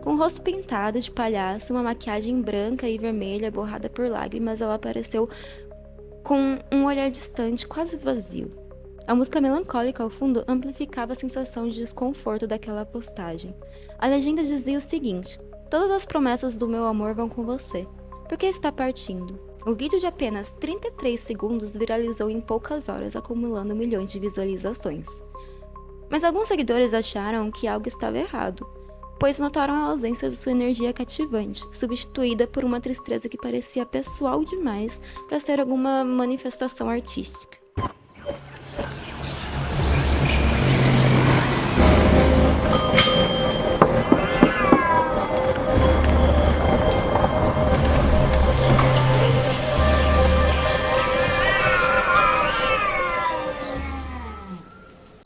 Com o rosto pintado de palhaço, uma maquiagem branca e vermelha borrada por lágrimas, ela apareceu com um olhar distante, quase vazio. A música melancólica ao fundo amplificava a sensação de desconforto daquela postagem. A legenda dizia o seguinte: todas as promessas do meu amor vão com você. Por que está partindo? O vídeo de apenas 33 segundos viralizou em poucas horas, acumulando milhões de visualizações. Mas alguns seguidores acharam que algo estava errado, pois notaram a ausência de sua energia cativante, substituída por uma tristeza que parecia pessoal demais para ser alguma manifestação artística.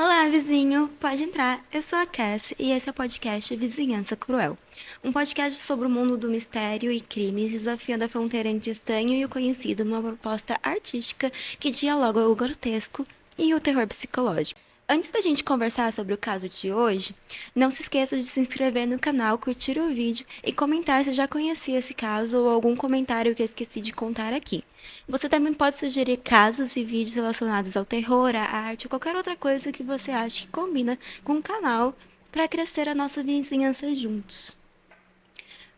Olá, vizinho! Pode entrar. Eu sou a Cass e esse é o podcast Vizinhança Cruel. Um podcast sobre o mundo do mistério e crimes, desafiando a fronteira entre o estranho e o conhecido numa proposta artística que dialoga o grotesco e o terror psicológico. Antes da gente conversar sobre o caso de hoje, não se esqueça de se inscrever no canal, curtir o vídeo e comentar se já conhecia esse caso ou algum comentário que eu esqueci de contar aqui. Você também pode sugerir casos e vídeos relacionados ao terror, à arte ou qualquer outra coisa que você ache que combina com o canal para crescer a nossa vizinhança juntos.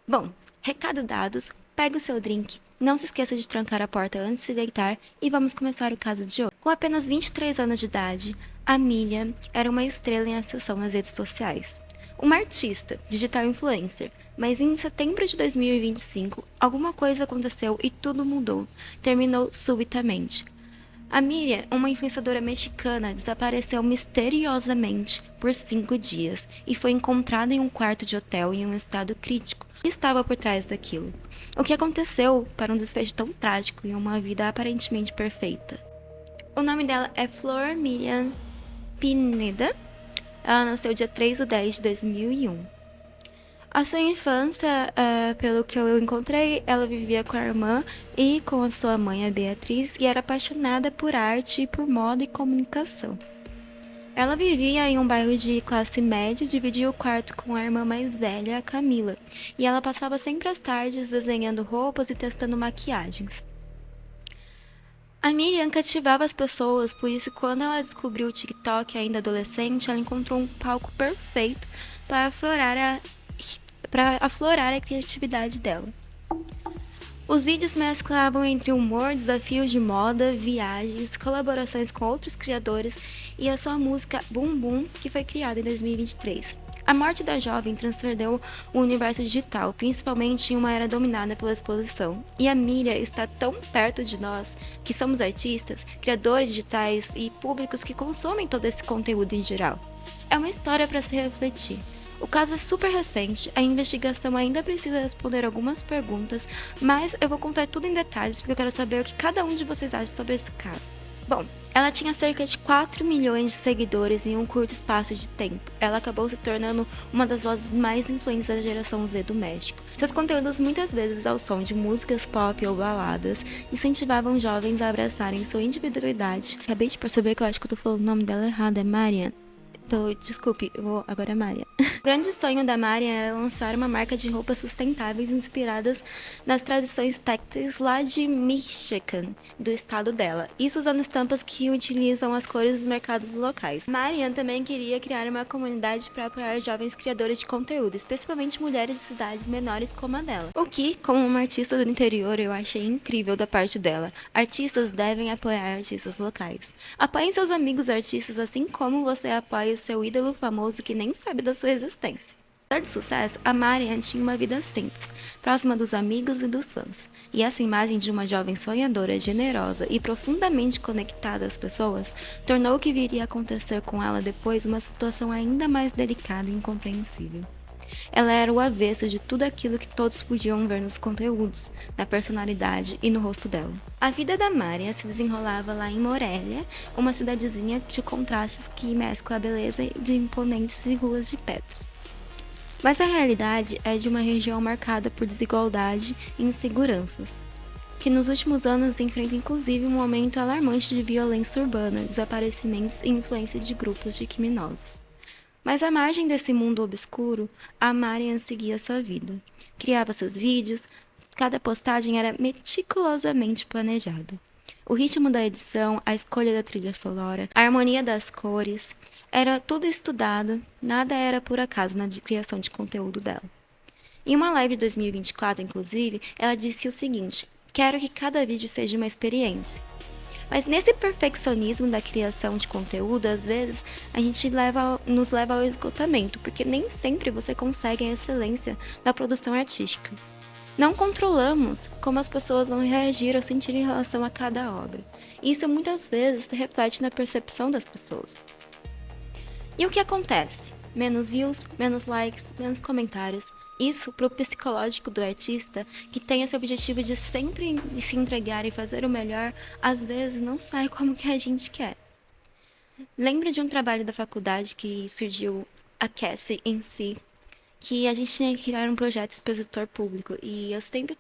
Bom, recado dados, pega o seu drink, não se esqueça de trancar a porta antes de se deitar e vamos começar o caso de hoje. Com apenas 23 anos de idade, Amelia era uma estrela em ascensão nas redes sociais. Uma artista, digital influencer, mas em setembro de 2025, alguma coisa aconteceu e tudo mudou. Terminou subitamente. A Miriam, uma influenciadora mexicana, desapareceu misteriosamente por 5 dias e foi encontrada em um quarto de hotel em um estado crítico. O que estava por trás daquilo? O que aconteceu para um desfecho tão trágico em uma vida aparentemente perfeita? O nome dela é Flor Miriam Pineda. Ela nasceu dia 3/10/2001. A sua infância, pelo que eu encontrei, ela vivia com a irmã e com a sua mãe, a Beatriz, e era apaixonada por arte, por moda e comunicação. Ela vivia em um bairro de classe média e dividia o quarto com a irmã mais velha, a Camila, e ela passava sempre as tardes desenhando roupas e testando maquiagens. A Miriam cativava as pessoas, por isso quando ela descobriu o TikTok ainda adolescente, ela encontrou um palco perfeito para aflorar a criatividade dela. Os vídeos mesclavam entre humor, desafios de moda, viagens, colaborações com outros criadores e a sua música Boom Boom, que foi criada em 2023. A morte da jovem transcendeu o universo digital, principalmente em uma era dominada pela exposição. E a Miriam está tão perto de nós, que somos artistas, criadores digitais e públicos que consomem todo esse conteúdo em geral. É uma história para se refletir. O caso é super recente, a investigação ainda precisa responder algumas perguntas, mas eu vou contar tudo em detalhes porque eu quero saber o que cada um de vocês acha sobre esse caso. Bom, ela tinha cerca de 4 milhões de seguidores em um curto espaço de tempo. Ela acabou se tornando uma das vozes mais influentes da geração Z do México. Seus conteúdos, muitas vezes ao som de músicas pop ou baladas, incentivavam jovens a abraçarem sua individualidade. Acabei de perceber que eu acho que eu tô falando o nome dela errado, é Marian. Desculpe, agora é Maria. O grande sonho da Maria era lançar uma marca de roupas sustentáveis inspiradas nas tradições têxteis lá de Michoacán, do estado dela. Isso usando estampas que utilizam as cores dos mercados locais. Marian também queria criar uma comunidade para apoiar jovens criadores de conteúdo, especialmente mulheres de cidades menores como a dela. O que, como uma artista do interior, eu achei incrível da parte dela. Artistas devem apoiar artistas locais. Apoiem seus amigos artistas assim como você apoia o seu ídolo famoso que nem sabe da sua existência. Apesar do sucesso, a Marian tinha uma vida simples, próxima dos amigos e dos fãs. E essa imagem de uma jovem sonhadora, generosa e profundamente conectada às pessoas tornou o que viria a acontecer com ela depois uma situação ainda mais delicada e incompreensível. Ela era o avesso de tudo aquilo que todos podiam ver nos conteúdos, na personalidade e no rosto dela. A vida da Maria se desenrolava lá em Morelia, uma cidadezinha de contrastes que mescla a beleza de imponentes ruas de pedras. Mas a realidade é de uma região marcada por desigualdade e inseguranças, que nos últimos anos enfrenta inclusive um aumento alarmante de violência urbana, desaparecimentos e influência de grupos de criminosos. Mas à margem desse mundo obscuro, a Marian seguia sua vida. Criava seus vídeos, cada postagem era meticulosamente planejada. O ritmo da edição, a escolha da trilha sonora, a harmonia das cores, era tudo estudado, nada era por acaso na criação de conteúdo dela. Em uma live de 2024, inclusive, ela disse o seguinte: quero que cada vídeo seja uma experiência. Mas nesse perfeccionismo da criação de conteúdo, às vezes, a gente nos leva ao esgotamento, porque nem sempre você consegue a excelência da produção artística. Não controlamos como as pessoas vão reagir ou sentir em relação a cada obra. E isso muitas vezes se reflete na percepção das pessoas. E o que acontece? Menos views, menos likes, menos comentários. Isso para o psicológico do artista, que tem esse objetivo de sempre se entregar e fazer o melhor, às vezes não sai como que a gente quer. Lembro de um trabalho da faculdade que surgiu a Cassie em si, que a gente tinha que criar um projeto expositor público, e eu sempre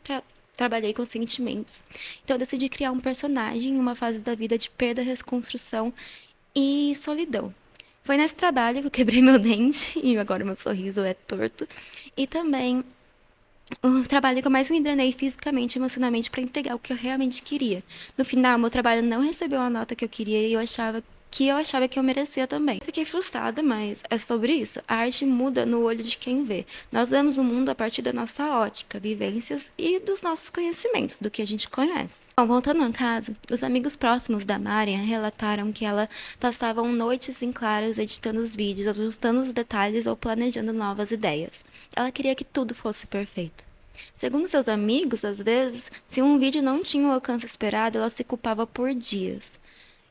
trabalhei com sentimentos. Então eu decidi criar um personagem em uma fase da vida de perda, reconstrução e solidão. Foi nesse trabalho que eu quebrei meu dente e agora meu sorriso é torto. E também o trabalho que eu mais me drenei fisicamente e emocionalmente para entregar o que eu realmente queria. No final, meu trabalho não recebeu a nota que eu queria e eu achava que eu merecia também. Fiquei frustrada, mas é sobre isso. A arte muda no olho de quem vê. Nós vemos o mundo a partir da nossa ótica, vivências e dos nossos conhecimentos, do que a gente conhece. Bom, voltando a casa, os amigos próximos da Marian relataram que ela passava noites em claros editando os vídeos, ajustando os detalhes ou planejando novas ideias. Ela queria que tudo fosse perfeito. Segundo seus amigos, às vezes, se um vídeo não tinha o alcance esperado, ela se culpava por dias.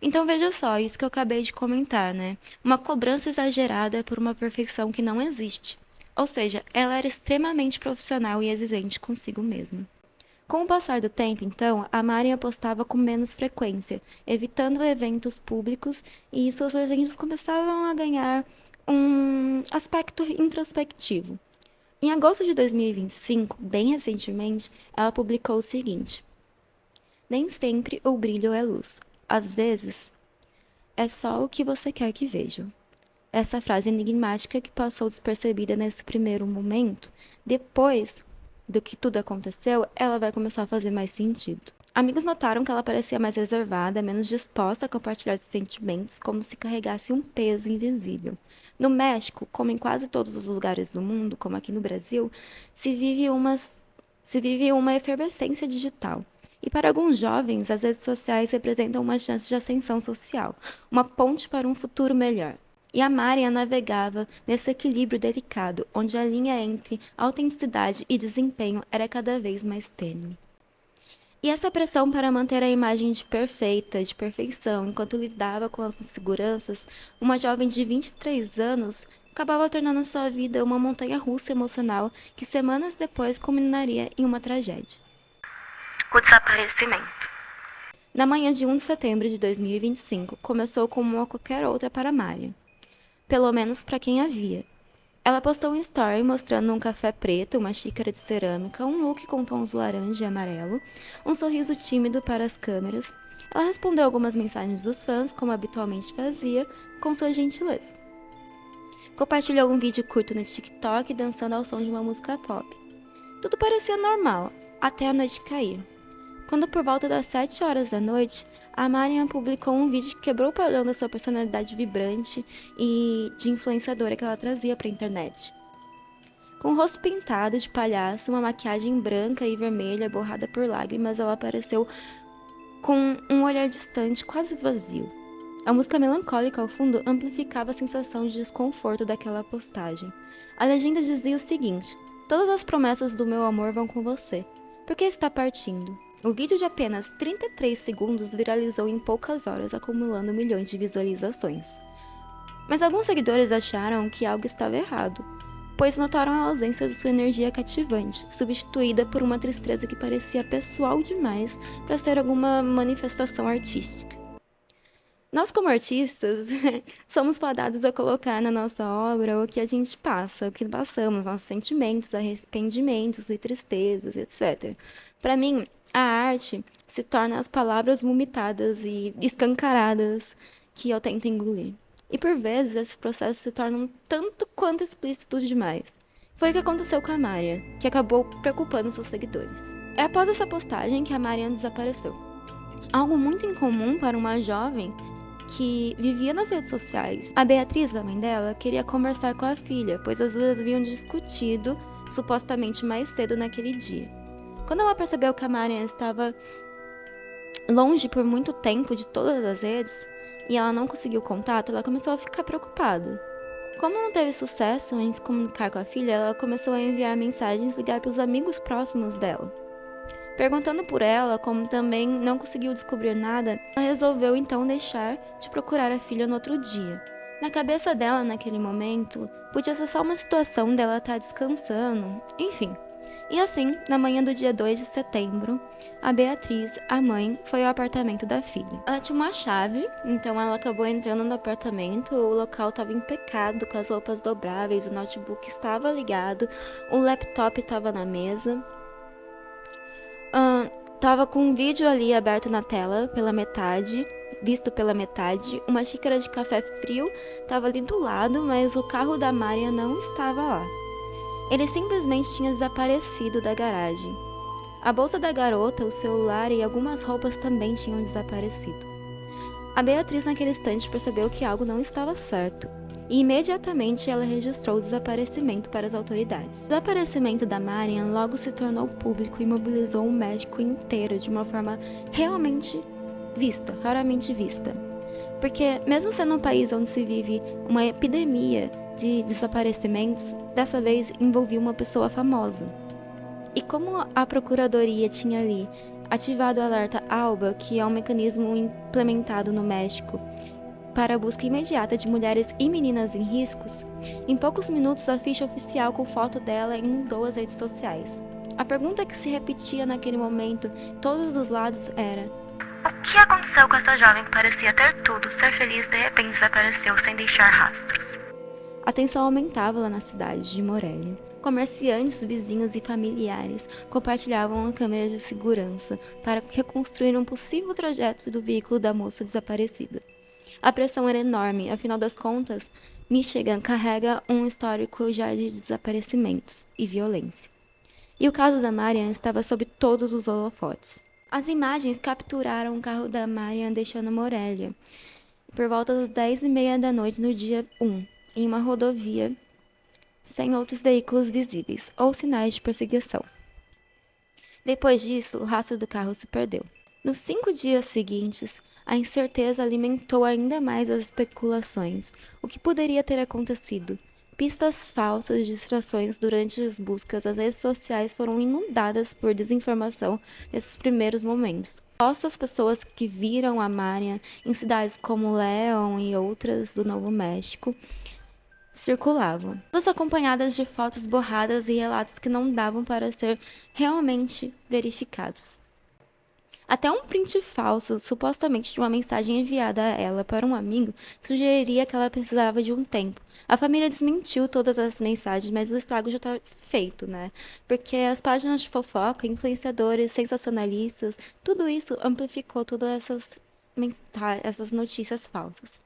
Então veja só, isso que eu acabei de comentar, né? Uma cobrança exagerada por uma perfeição que não existe. Ou seja, ela era extremamente profissional e exigente consigo mesma. Com o passar do tempo, então, a Mari apostava com menos frequência, evitando eventos públicos, e suas legendas começavam a ganhar um aspecto introspectivo. Em agosto de 2025, bem recentemente, ela publicou o seguinte: nem sempre o brilho é luz. Às vezes, é só o que você quer que vejam. Essa frase enigmática que passou despercebida nesse primeiro momento, depois do que tudo aconteceu, ela vai começar a fazer mais sentido. Amigos notaram que ela parecia mais reservada, menos disposta a compartilhar seus sentimentos, como se carregasse um peso invisível. No México, como em quase todos os lugares do mundo, como aqui no Brasil, se vive uma efervescência digital. E para alguns jovens, as redes sociais representam uma chance de ascensão social, uma ponte para um futuro melhor. E a Maria navegava nesse equilíbrio delicado, onde a linha entre autenticidade e desempenho era cada vez mais tênue. E essa pressão para manter a imagem de perfeita, de perfeição, enquanto lidava com as inseguranças, uma jovem de 23 anos acabava tornando sua vida uma montanha-russa emocional que semanas depois culminaria em uma tragédia: o desaparecimento. Na manhã de 1 de setembro de 2025, começou como qualquer outra para Maria. Pelo menos para quem a via. Ela postou um story mostrando um café preto, uma xícara de cerâmica, um look com tons laranja e amarelo, um sorriso tímido para as câmeras. Ela respondeu algumas mensagens dos fãs, como habitualmente fazia, com sua gentileza. Compartilhou um vídeo curto no TikTok dançando ao som de uma música pop. Tudo parecia normal, até a noite cair. Quando por volta das 7 horas da noite, a Marian publicou um vídeo que quebrou o padrão da sua personalidade vibrante e de influenciadora que ela trazia para a internet. Com o rosto pintado de palhaço, uma maquiagem branca e vermelha borrada por lágrimas, ela apareceu com um olhar distante, quase vazio. A música melancólica ao fundo amplificava a sensação de desconforto daquela postagem. A legenda dizia o seguinte: todas as promessas do meu amor vão com você. Por que está partindo? O vídeo de apenas 33 segundos viralizou em poucas horas, acumulando milhões de visualizações. Mas alguns seguidores acharam que algo estava errado, pois notaram a ausência de sua energia cativante, substituída por uma tristeza que parecia pessoal demais para ser alguma manifestação artística. Nós, como artistas, somos fadados a colocar na nossa obra o que a gente passa, o que passamos, nossos sentimentos, arrependimentos e tristezas, etc. Para mim, a arte se torna as palavras vomitadas e escancaradas que eu tento engolir. E por vezes esses processos se tornam tanto quanto explícitos demais. Foi o que aconteceu com a Marian, que acabou preocupando seus seguidores. É após essa postagem que a Marian desapareceu. Algo muito incomum para uma jovem que vivia nas redes sociais. A Beatriz, a mãe dela, queria conversar com a filha, pois as duas haviam discutido supostamente mais cedo naquele dia. Quando ela percebeu que a Marian estava longe por muito tempo de todas as redes e ela não conseguiu contato, ela começou a ficar preocupada. Como não teve sucesso em se comunicar com a filha, ela começou a enviar mensagens e ligar para os amigos próximos dela. Perguntando por ela, como também não conseguiu descobrir nada, ela resolveu então deixar de procurar a filha no outro dia. Na cabeça dela, naquele momento, podia ser só uma situação dela estar descansando, enfim. E assim, na manhã do dia 2 de setembro, a Beatriz, a mãe, foi ao apartamento da filha. Ela tinha uma chave, então ela acabou entrando no apartamento, o local estava impecável, com as roupas dobráveis, o notebook estava ligado, o laptop estava na mesa. Tava com um vídeo ali aberto na tela, pela metade, visto pela metade. Uma xícara de café frio tava ali do lado, mas o carro da Marian não estava lá. Ele simplesmente tinha desaparecido da garagem. A bolsa da garota, o celular e algumas roupas também tinham desaparecido. A Beatriz naquele instante percebeu que algo não estava certo. E imediatamente ela registrou o desaparecimento para as autoridades. O desaparecimento da Marian logo se tornou público e mobilizou o México inteiro de uma forma raramente vista. Porque mesmo sendo um país onde se vive uma epidemia de desaparecimentos, dessa vez envolvia uma pessoa famosa. E como a Procuradoria tinha ali ativado o alerta ALBA, que é um mecanismo implementado no México para a busca imediata de mulheres e meninas em riscos, em poucos minutos a ficha oficial com foto dela inundou as redes sociais. A pergunta que se repetia naquele momento em todos os lados era: o que aconteceu com essa jovem que parecia ter tudo, ser feliz e de repente desapareceu sem deixar rastros? A tensão aumentava lá na cidade de Morelia. Comerciantes, vizinhos e familiares compartilhavam câmeras de segurança para reconstruir um possível trajeto do veículo da moça desaparecida. A pressão era enorme, afinal das contas, Michigan carrega um histórico já de desaparecimentos e violência. E o caso da Marian estava sob todos os holofotes. As imagens capturaram o carro da Marian deixando Morelia por volta das 10h30 da noite no dia 1, em uma rodovia sem outros veículos visíveis ou sinais de perseguição. Depois disso, o rastro do carro se perdeu. Nos 5 dias seguintes, a incerteza alimentou ainda mais as especulações. O que poderia ter acontecido? Pistas falsas, distrações durante as buscas, as redes sociais foram inundadas por desinformação nesses primeiros momentos. As pessoas que viram a Marian em cidades como León e outras do Novo México circulavam, todas acompanhadas de fotos borradas e relatos que não davam para ser realmente verificados. Até um print falso, supostamente de uma mensagem enviada a ela para um amigo, sugeriria que ela precisava de um tempo. A família desmentiu todas as mensagens, mas o estrago já está feito, né? Porque as páginas de fofoca, influenciadores, sensacionalistas, tudo isso amplificou todas essas notícias falsas.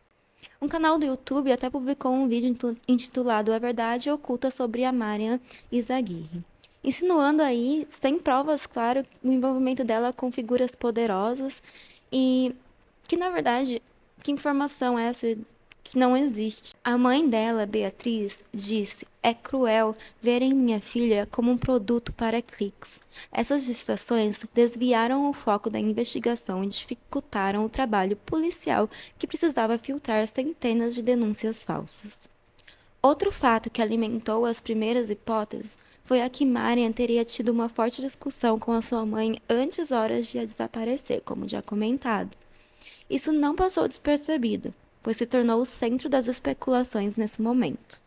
Um canal do YouTube até publicou um vídeo intitulado A Verdade Oculta sobre a Marian Izaguirre, insinuando aí, sem provas, claro, o envolvimento dela com figuras poderosas e que, na verdade, que informação é essa que não existe? A mãe dela, Beatriz, disse: é cruel verem minha filha como um produto para cliques. Essas distrações desviaram o foco da investigação e dificultaram o trabalho policial que precisava filtrar centenas de denúncias falsas. Outro fato que alimentou as primeiras hipóteses foi a que Marian teria tido uma forte discussão com a sua mãe antes horas de desaparecer, como já comentado. Isso não passou despercebido, pois se tornou o centro das especulações nesse momento.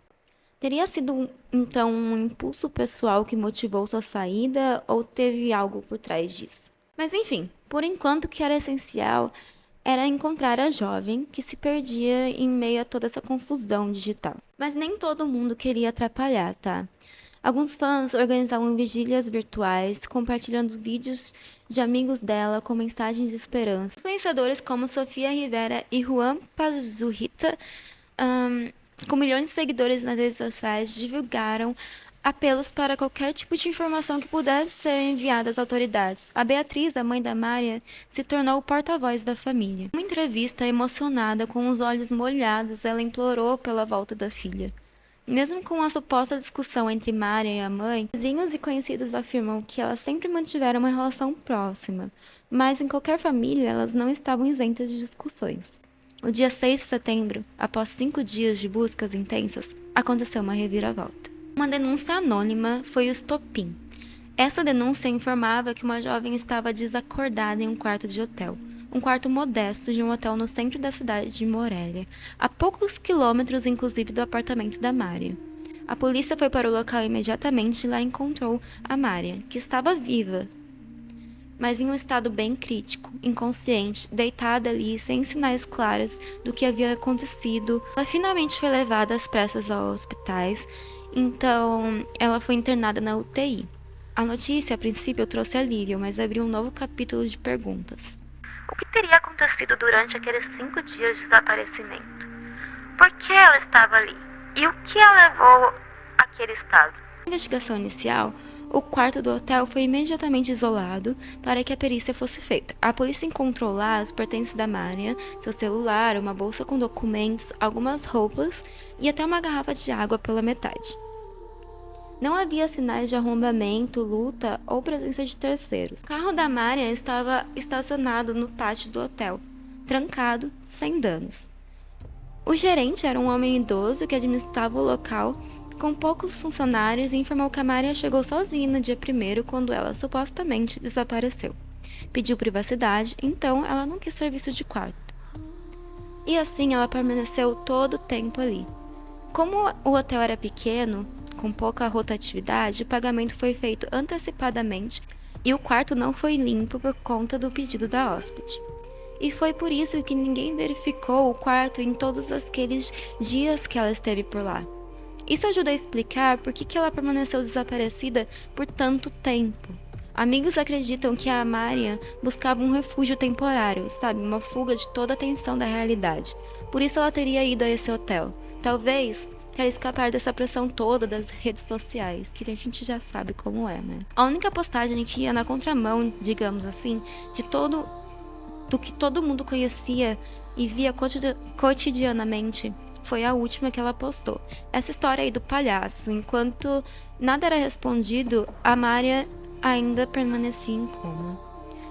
Teria sido, então, um impulso pessoal que motivou sua saída ou teve algo por trás disso? Mas enfim, por enquanto o que era essencial era encontrar a jovem que se perdia em meio a toda essa confusão digital. Mas nem todo mundo queria atrapalhar, tá? Alguns fãs organizavam vigílias virtuais, compartilhando vídeos de amigos dela com mensagens de esperança. Influenciadores como Sofia Rivera e Juan Pazurita com milhões de seguidores nas redes sociais, divulgaram apelos para qualquer tipo de informação que pudesse ser enviada às autoridades. A Beatriz, a mãe da Mária, se tornou o porta-voz da família. Em uma entrevista emocionada, com os olhos molhados, ela implorou pela volta da filha. Mesmo com a suposta discussão entre Mária e a mãe, vizinhos e conhecidos afirmam que elas sempre mantiveram uma relação próxima, mas em qualquer família elas não estavam isentas de discussões. No dia 6 de setembro, após 5 dias de buscas intensas, aconteceu uma reviravolta. Uma denúncia anônima foi o estopim. Essa denúncia informava que uma jovem estava desacordada em um quarto de hotel. Um quarto modesto de um hotel no centro da cidade de Morelia, a poucos quilômetros inclusive do apartamento da Mária. A polícia foi para o local imediatamente e lá encontrou a Mária, que estava viva, mas em um estado bem crítico, inconsciente, deitada ali, sem sinais claros do que havia acontecido. Ela finalmente foi levada às pressas aos hospitais, então ela foi internada na UTI. A notícia, a princípio, trouxe alívio, mas abriu um novo capítulo de perguntas. O que teria acontecido durante aqueles 5 dias de desaparecimento? Por que ela estava ali? E o que a levou àquele estado? Na investigação inicial, o quarto do hotel foi imediatamente isolado para que a perícia fosse feita. A polícia encontrou lá os pertences da Mária, seu celular, uma bolsa com documentos, algumas roupas e até uma garrafa de água pela metade. Não havia sinais de arrombamento, luta ou presença de terceiros. O carro da Mária estava estacionado no pátio do hotel, trancado, sem danos. O gerente era um homem idoso que administrava o local com poucos funcionários e informou que a Mária chegou sozinha no dia 1º quando ela supostamente desapareceu. Pediu privacidade, então ela não quis serviço de quarto. E assim ela permaneceu todo o tempo ali. Como o hotel era pequeno, com pouca rotatividade, o pagamento foi feito antecipadamente e o quarto não foi limpo por conta do pedido da hóspede. E foi por isso que ninguém verificou o quarto em todos aqueles dias que ela esteve por lá. Isso ajuda a explicar por que ela permaneceu desaparecida por tanto tempo. Amigos acreditam que a Mária buscava um refúgio temporário, sabe, uma fuga de toda a tensão da realidade. Por isso ela teria ido a esse hotel. Talvez quer escapar dessa pressão toda das redes sociais, que a gente já sabe como é, né? A única postagem que ia na contramão, digamos assim, do que todo mundo conhecia e via cotidianamente foi a última que ela postou. Essa história aí do palhaço, enquanto nada era respondido, a Mária ainda permanecia em coma,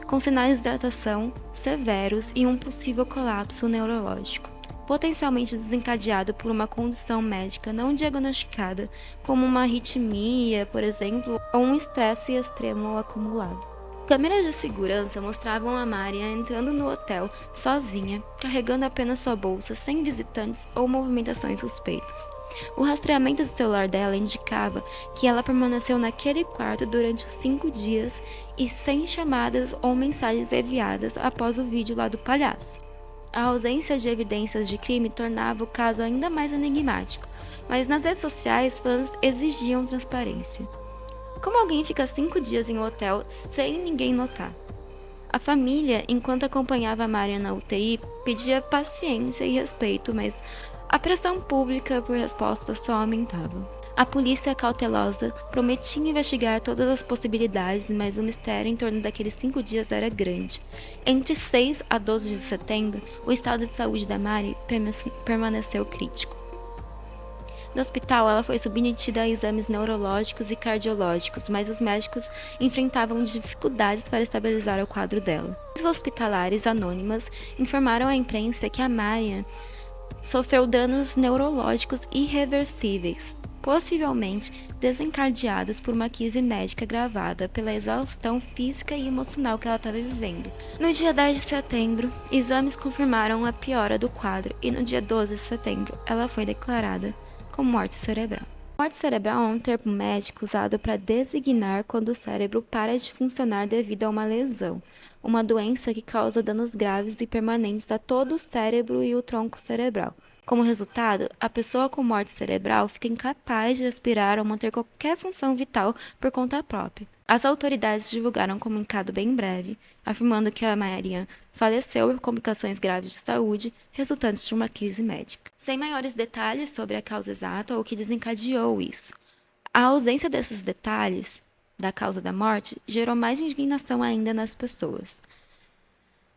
com sinais de hidratação severos e um possível colapso neurológico, potencialmente desencadeado por uma condição médica não diagnosticada, como uma arritmia, por exemplo, ou um estresse extremo acumulado. Câmeras de segurança mostravam a Mária entrando no hotel sozinha, carregando apenas sua bolsa, sem visitantes ou movimentações suspeitas. O rastreamento do celular dela indicava que ela permaneceu naquele quarto durante os 5 dias e sem chamadas ou mensagens enviadas após o vídeo lá do palhaço. A ausência de evidências de crime tornava o caso ainda mais enigmático, mas nas redes sociais fãs exigiam transparência. Como alguém fica 5 dias em um hotel sem ninguém notar? A família, enquanto acompanhava a Mária na UTI, pedia paciência e respeito, mas a pressão pública por respostas só aumentava. A polícia cautelosa prometia investigar todas as possibilidades, mas o mistério em torno daqueles 5 dias era grande. Entre 6 a 12 de setembro, o estado de saúde da Mária permaneceu crítico. No hospital, ela foi submetida a exames neurológicos e cardiológicos, mas os médicos enfrentavam dificuldades para estabilizar o quadro dela. Os hospitalares anônimas informaram à imprensa que a Mária sofreu danos neurológicos irreversíveis, possivelmente desencadeados por uma crise médica agravada pela exaustão física e emocional que ela estava vivendo. No dia 10 de setembro, exames confirmaram a piora do quadro e no dia 12 de setembro, ela foi declarada com morte cerebral. Morte cerebral é um termo médico usado para designar quando o cérebro para de funcionar devido a uma lesão, uma doença que causa danos graves e permanentes a todo o cérebro e o tronco cerebral, Como resultado, a pessoa com morte cerebral fica incapaz de aspirar ou manter qualquer função vital por conta própria. As autoridades divulgaram um comunicado bem breve, afirmando que a Marian faleceu por complicações graves de saúde resultantes de uma crise médica. Sem maiores detalhes sobre a causa exata ou o que desencadeou isso. A ausência desses detalhes da causa da morte gerou mais indignação ainda nas pessoas.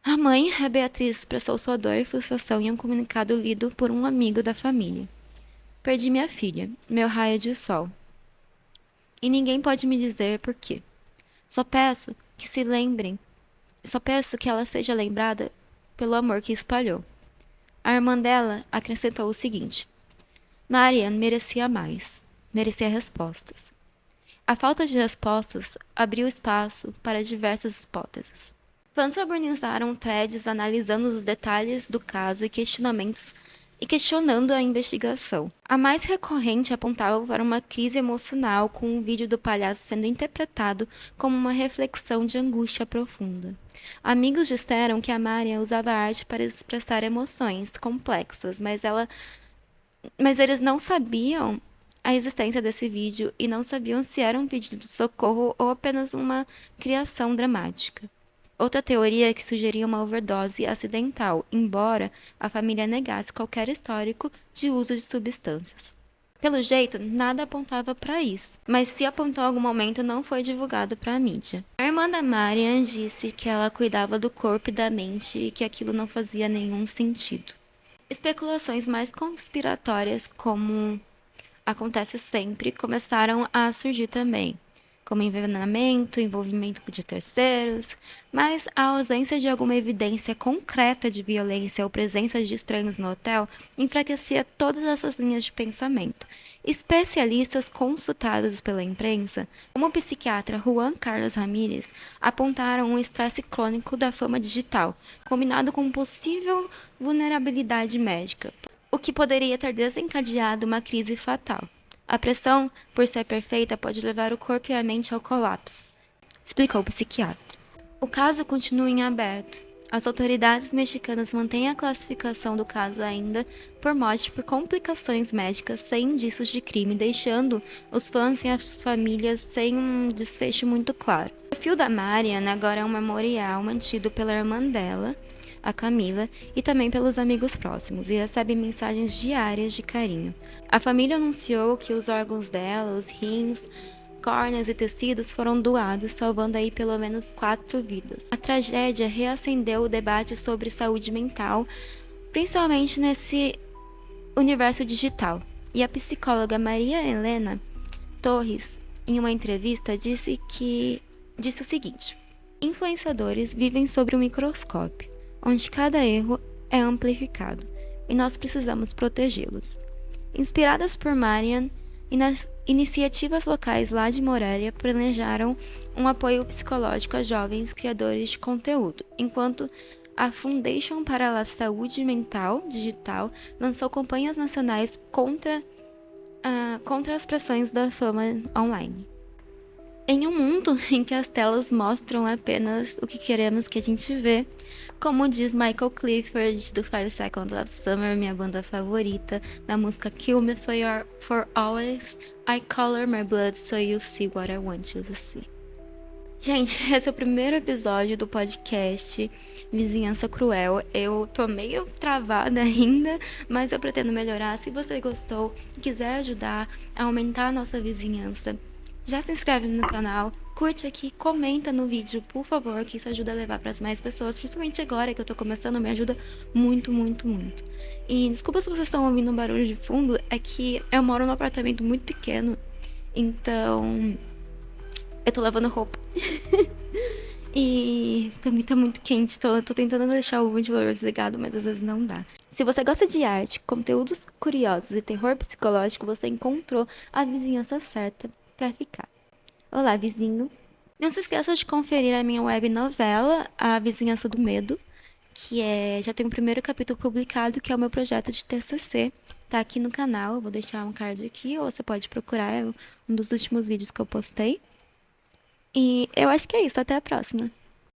A mãe, a Beatriz, expressou sua dor e frustração em um comunicado lido por um amigo da família. Perdi minha filha, meu raio de sol. E ninguém pode me dizer por quê. Só peço que se lembrem, só peço que ela seja lembrada pelo amor que espalhou. A irmã dela acrescentou o seguinte: Marian merecia mais, merecia respostas. A falta de respostas abriu espaço para diversas hipóteses. Fãs organizaram threads analisando os detalhes do caso e questionando a investigação. A mais recorrente apontava para uma crise emocional, com um vídeo do palhaço sendo interpretado como uma reflexão de angústia profunda. Amigos disseram que a Maria usava a arte para expressar emoções complexas, mas eles não sabiam a existência desse vídeo e não sabiam se era um pedido de socorro ou apenas uma criação dramática. Outra teoria é que sugeria uma overdose acidental, embora a família negasse qualquer histórico de uso de substâncias. Pelo jeito, nada apontava para isso, mas se apontou em algum momento não foi divulgado para a mídia. A irmã da Marian disse que ela cuidava do corpo e da mente e que aquilo não fazia nenhum sentido. Especulações mais conspiratórias, como acontece sempre, começaram a surgir também, como envenenamento, envolvimento de terceiros, mas a ausência de alguma evidência concreta de violência ou presença de estranhos no hotel enfraquecia todas essas linhas de pensamento. Especialistas consultados pela imprensa, como o psiquiatra Juan Carlos Ramírez, apontaram um estresse crônico da fama digital, combinado com possível vulnerabilidade médica, o que poderia ter desencadeado uma crise fatal. A pressão, por ser perfeita, pode levar o corpo e a mente ao colapso, explicou o psiquiatra. O caso continua em aberto. As autoridades mexicanas mantêm a classificação do caso ainda por morte por complicações médicas sem indícios de crime, deixando os fãs e as famílias sem um desfecho muito claro. O perfil da Marian agora é um memorial mantido pela irmã dela, a Camila, e também pelos amigos próximos, e recebe mensagens diárias de carinho. A família anunciou que os órgãos dela, os rins, córneas e tecidos foram doados, salvando aí pelo menos 4 vidas. A tragédia reacendeu o debate sobre saúde mental, principalmente nesse universo digital. E a psicóloga Maria Helena Torres, em uma entrevista, disse o seguinte: influenciadores vivem sob um microscópio, onde cada erro é amplificado, e nós precisamos protegê-los. Inspiradas por Marian, iniciativas locais lá de Morelia planejaram um apoio psicológico a jovens criadores de conteúdo, enquanto a Foundation para a Saúde Mental Digital lançou campanhas nacionais contra as pressões da fama online. Em um mundo em que as telas mostram apenas o que queremos que a gente vê, como diz Michael Clifford, do 5 Seconds of Summer, minha banda favorita, da música Kill Me For Always, I color my blood so you see what I want you to see. Gente, esse é o primeiro episódio do podcast Vizinhança Cruel. Eu tô meio travada ainda, mas eu pretendo melhorar. Se você gostou e quiser ajudar a aumentar a nossa vizinhança, já se inscreve no canal, curte aqui, comenta no vídeo, por favor, que isso ajuda a levar para mais pessoas, principalmente agora que eu tô começando, me ajuda muito, muito, muito. E desculpa se vocês estão ouvindo um barulho de fundo, é que eu moro num apartamento muito pequeno, então eu tô lavando roupa. E também tá muito quente, tô tentando deixar o ventilador desligado, mas às vezes não dá. Se você gosta de arte, conteúdos curiosos e terror psicológico, você encontrou a vizinhança certa pra ficar. Olá, vizinho! Não se esqueça de conferir a minha web novela, A Vizinhança do Medo, que já tem o primeiro capítulo publicado, que é o meu projeto de TCC. Tá aqui no canal, eu vou deixar um card aqui, ou você pode procurar, um dos últimos vídeos que eu postei. E eu acho que é isso, até a próxima!